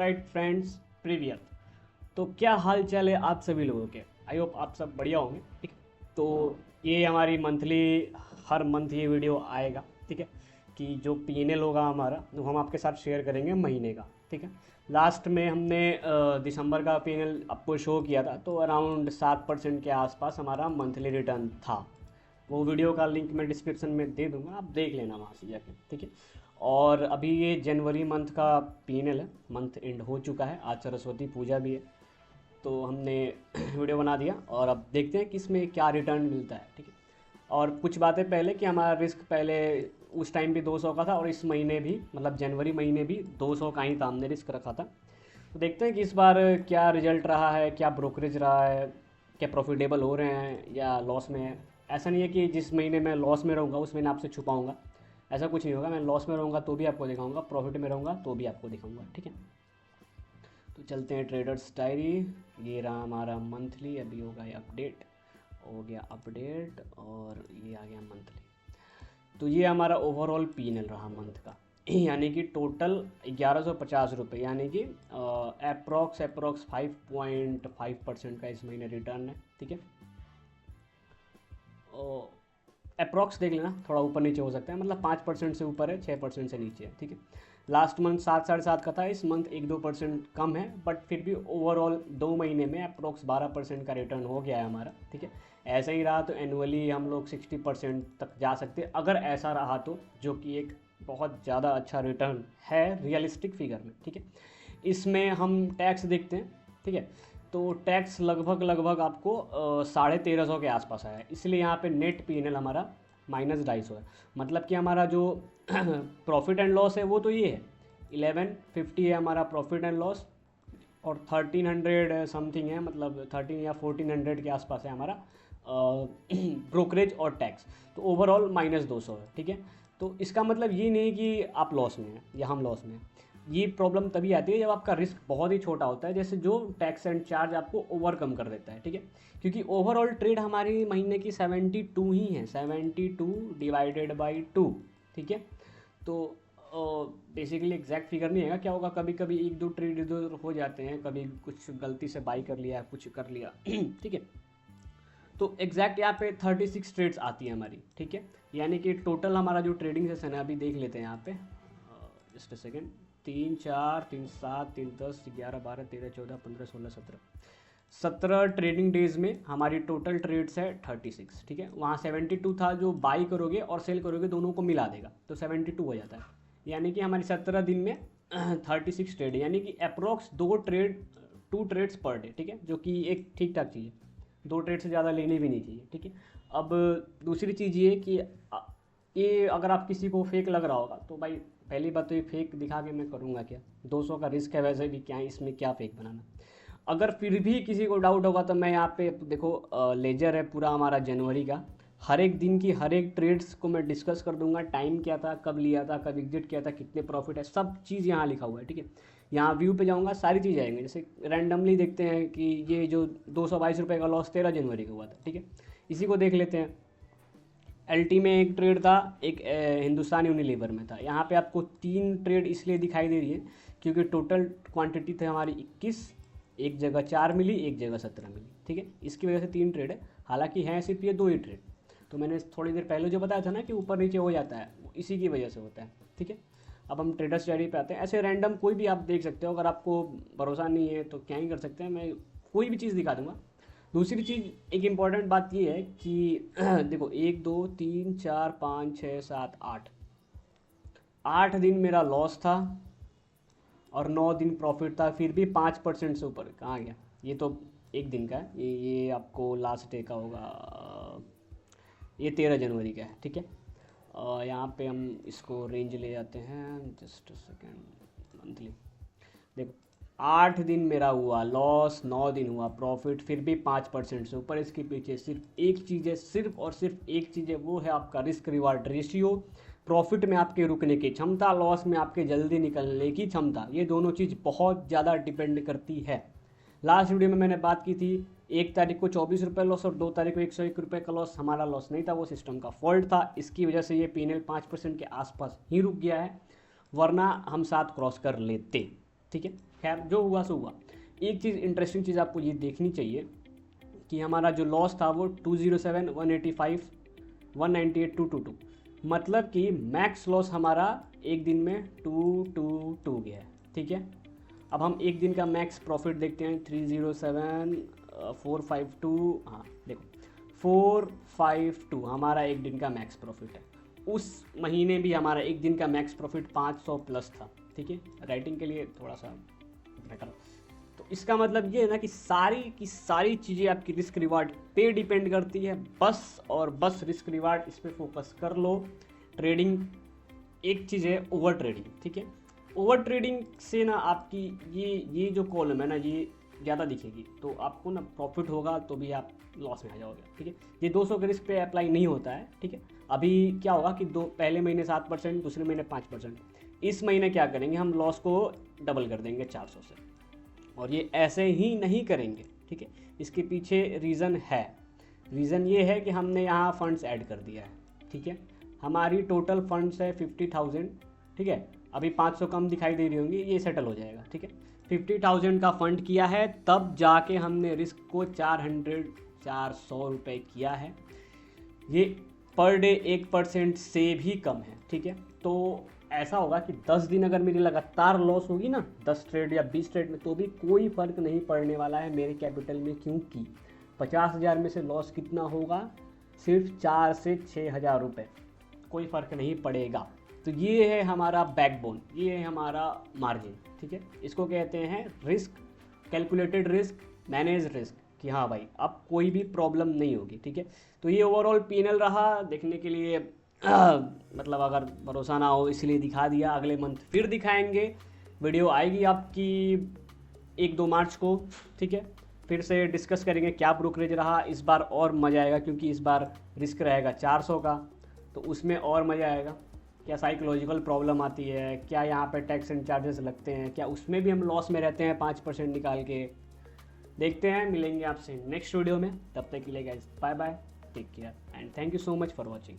Alright friends, previous. तो क्या हाल चाल है आप सभी लोगों के। आई होप आप सब बढ़िया होंगे। ठीक, तो ये हमारी मंथली, हर मंथ ये वीडियो आएगा। ठीक है, कि जो पीएनएल होगा हमारा वो हम आपके साथ शेयर करेंगे महीने का। ठीक है, लास्ट में हमने दिसंबर का पीएनएल आपको शो किया था, तो अराउंड 7% के आसपास हमारा मंथली रिटर्न था। वो वीडियो का लिंक मैं डिस्क्रिप्शन में दे दूंगा, आप देख लेना वहाँ से जाके। ठीक है, और अभी ये जनवरी मंथ का पीएनएल है, मंथ एंड हो चुका है, आज सरस्वती पूजा भी है, तो हमने वीडियो बना दिया और अब देखते हैं कि इसमें क्या रिटर्न मिलता है। ठीक है, और कुछ बातें पहले कि हमारा रिस्क पहले उस टाइम भी 200 का था और इस महीने भी, मतलब जनवरी महीने भी 200 का ही था, हमने रिस्क रखा था। तो देखते हैं कि इस बार क्या रिजल्ट रहा है, क्या ब्रोकरेज रहा है, क्या प्रॉफिटेबल हो रहे हैं या लॉस में है। ऐसा नहीं है कि जिस महीने मैं लॉस में रहूँगा उस महीने आपसे छुपाऊँगा, ऐसा कुछ नहीं होगा। मैं लॉस में रहूँगा तो भी आपको दिखाऊँगा, प्रॉफिट में रहूँगा तो भी आपको दिखाऊँगा। ठीक है, तो चलते हैं ट्रेडर्स डायरी। ये रहा हमारा मंथली, अभी होगा ये अपडेट, हो गया अपडेट और ये आ गया मंथली। तो ये हमारा ओवरऑल पीएनएल रहा मंथ का, यानी कि टोटल 1150 रुपये, यानी कि अप्रॉक्स 5.5% का इस महीने रिटर्न है। ठीक है, अप्रॉक्स देख लेना, थोड़ा ऊपर नीचे हो सकता है, मतलब 5% से ऊपर है, 6% से नीचे है। ठीक है, लास्ट मंथ 7-7.5 का था, इस मंथ 1-2% कम है, बट फिर भी ओवरऑल 2 महीने में अप्रॉक्स 12% का रिटर्न हो गया है हमारा। ठीक है, ऐसा ही रहा तो एनुअली हम लोग 60% तक जा सकते अगर ऐसा रहा तो, जो कि एक बहुत ज़्यादा अच्छा रिटर्न है रियलिस्टिक फिगर में। ठीक है, इसमें हम टैक्स देखते हैं। ठीक है, तो टैक्स लगभग आपको 1350 के आसपास आया है, इसलिए यहाँ पे नेट पीएनएल हमारा -250 है। मतलब कि हमारा जो प्रॉफिट एंड लॉस है वो तो ये है 1150 है हमारा प्रॉफिट एंड लॉस, और 1300 समथिंग है, मतलब 13 या 1400 के आसपास है हमारा ब्रोकरेज और टैक्स। तो ओवरऑल -200 है। ठीक है, तो इसका मतलब ये नहीं कि आप लॉस में हैं या हम लॉस में हैं। ये प्रॉब्लम तभी आती है जब आपका रिस्क बहुत ही छोटा होता है, जैसे जो टैक्स एंड चार्ज आपको ओवरकम कर देता है। ठीक है, क्योंकि ओवरऑल ट्रेड हमारी महीने की 72 ही है, 72 डिवाइडेड बाई 2। ठीक है, तो बेसिकली एग्जैक्ट फिगर नहीं है, क्या होगा कभी कभी 1-2 ट्रेड इधर हो जाते हैं, कभी कुछ गलती से बाई कर लिया, कुछ कर लिया। ठीक है, तो एग्जैक्ट यहाँ पे 36 ट्रेड्स आती है हमारी। ठीक है, यानी कि टोटल हमारा जो ट्रेडिंग सेशन है अभी देख लेते हैं यहाँ पे, just a second. 3 4 3 7 3 10 11 12 13 14 15 16 17 trading days में हमारी टोटल ट्रेड्स है 36। ठीक है, वहाँ 72 था, जो बाई करोगे और सेल करोगे दोनों को मिला देगा तो 72 हो जाता है, यानी कि हमारी 17 दिन में 36 ट्रेड है, यानी कि अप्रोक्स 2 ट्रेड्स पर डे। ठीक है, जो कि एक ठीक ठाक चीज़ है, 2 ट्रेड से ज़्यादा लेने भी नहीं चाहिए। ठीक है, अब दूसरी चीज़ ये कि ये अगर आप किसी को फेक लग रहा होगा तो भाई पहली बात तो ये फेक दिखा के मैं करूँगा क्या, 200 का रिस्क है, वैसे भी क्या इसमें क्या फेक बनाना। अगर फिर भी किसी को डाउट होगा तो मैं यहाँ पे देखो लेजर है पूरा हमारा जनवरी का, हर एक दिन की हर एक ट्रेड्स को मैं डिस्कस कर दूंगा, टाइम क्या था, कब लिया था, कब एग्जिट किया था, कितने प्रॉफिट है, सब चीज़ यहाँ लिखा हुआ है। ठीक है, यहाँ व्यू पे जाऊँगा, सारी चीज़ आएंगे। जैसे रैंडमली देखते हैं कि ये जो 222 रुपये का लॉस 13 जनवरी का हुआ था। ठीक है, इसी को देख लेते हैं। एलटी में एक ट्रेड था, एक हिंदुस्तान यूनिलीवर में था। यहाँ पे आपको 3 ट्रेड इसलिए दिखाई दे रही है क्योंकि टोटल क्वांटिटी थी हमारी 21, एक जगह 4 मिली, एक जगह 17 मिली। ठीक है, इसकी वजह से 3 ट्रेड है, हालांकि हैं सिर्फ ये 2 ही ट्रेड। तो मैंने थोड़ी देर पहले जो बताया था ना कि ऊपर नीचे हो जाता है, इसी की वजह से होता है। ठीक है, अब हम ट्रेडर्स डायरी पे आते हैं। ऐसे रैंडम कोई भी आप देख सकते हो, अगर आपको भरोसा नहीं है तो क्या ही कर सकते हैं, मैं कोई भी चीज़ दिखा दूंगा। दूसरी चीज़, एक इम्पॉर्टेंट बात ये है कि देखो 1 2 3 4 5 6 7 8 दिन मेरा लॉस था और 9 दिन प्रॉफिट था, फिर भी 5% से ऊपर कहाँ गया। ये तो एक दिन का है, ये आपको लास्ट डे का होगा, ये 13 जनवरी का है। ठीक है, यहाँ पे हम इसको रेंज ले जाते हैं, जस्ट सेकेंड, मंथली देखो 8 दिन मेरा हुआ लॉस, 9 दिन हुआ प्रॉफिट, फिर भी 5% से ऊपर। इसके पीछे सिर्फ एक चीज़ है, सिर्फ और सिर्फ एक चीज़ है, वो है आपका रिस्क रिवार्ड रेशियो। प्रॉफिट में आपके रुकने की क्षमता, लॉस में आपके जल्दी निकलने की क्षमता, ये दोनों चीज़ बहुत ज़्यादा डिपेंड करती है। लास्ट वीडियो में मैंने बात की थी, 1 तारीख को 24 रुपये लॉस और 2 तारीख को 101 रुपये का लॉस। हमारा लॉस नहीं था, वो सिस्टम का फॉल्ट था, इसकी वजह से ये पीएनएल 5% के आसपास ही रुक गया है, वरना हम 7 क्रॉस कर लेते। ठीक है। खैर जो हुआ सो हुआ। एक चीज़ इंटरेस्टिंग चीज़ आपको ये देखनी चाहिए कि हमारा जो लॉस था वो 207, 185, 198, 222, मतलब कि मैक्स लॉस हमारा एक दिन में 222 गया है, ठीक है। अब हम एक दिन का मैक्स प्रॉफिट देखते हैं, 307, 452, हाँ देखो 452 हमारा एक दिन का मैक्स प्रॉफिट है। उस महीने भी हमारा एक दिन का मैक्स प्रॉफिट 500 प्लस था, ठीक है। राइटिंग के लिए थोड़ा सा बेटर। तो इसका मतलब ये है ना कि सारी की सारी चीज़ें आपकी रिस्क रिवार्ड पे डिपेंड करती है, बस और बस रिस्क रिवार्ड इस पर फोकस कर लो। ट्रेडिंग एक चीज़ है ओवर ट्रेडिंग, ठीक है। ओवर ट्रेडिंग से ना आपकी ये जो कॉलम है ना ये ज़्यादा दिखेगी, तो आपको ना प्रॉफिट होगा तो भी आप लॉस में आ जाओगे, ठीक है। ये 200 के रिस्क पे अप्लाई नहीं होता है, ठीक है। अभी क्या होगा कि पहले महीने 7%, दूसरे महीने 5%, इस महीने क्या करेंगे हम लॉस को डबल कर देंगे 400 से, और ये ऐसे ही नहीं करेंगे, ठीक है। इसके पीछे रीज़न है। रीज़न ये है कि हमने यहाँ फंड्स ऐड कर दिया है, ठीक है। हमारी टोटल फंड्स है 50,000, ठीक है। अभी 500 कम दिखाई दे रही होंगी, ये सेटल हो जाएगा, ठीक है। 50,000 का फंड किया है, तब जाके हमने रिस्क को 400 रुपये किया है। ये पर डे 1% से भी कम है, ठीक है। तो ऐसा होगा कि 10 दिन अगर मेरी लगातार लॉस होगी ना 10 ट्रेड या 20 ट्रेड में, तो भी कोई फ़र्क नहीं पड़ने वाला है मेरे कैपिटल में, क्योंकि 50,000 में से लॉस कितना होगा, सिर्फ 4 से 6,000 रुपये, कोई फ़र्क नहीं पड़ेगा। तो ये है हमारा बैकबोन, ये है हमारा मार्जिन, ठीक है। इसको कहते हैं risk, calculated risk, manage risk, कि हाँ भाई अब कोई भी प्रॉब्लम नहीं होगी, ठीक है। तो ये ओवरऑल P&L रहा देखने के लिए, मतलब अगर भरोसा ना हो इसलिए दिखा दिया। अगले मंथ फिर दिखाएंगे, वीडियो आएगी आपकी 1-2 मार्च को, ठीक है। फिर से डिस्कस करेंगे क्या ब्रोकरेज रहा इस बार, और मज़ा आएगा क्योंकि इस बार रिस्क रहेगा 400 का, तो उसमें और मज़ा आएगा। क्या साइकोलॉजिकल प्रॉब्लम आती है, क्या यहाँ पे टैक्स एंड चार्जेस लगते हैं, क्या उसमें भी हम लॉस में रहते हैं 5% निकाल के, देखते हैं। मिलेंगे आपसे नेक्स्ट वीडियो में, तब तक के लिए guys bye bye, take care and thank you so much for watching.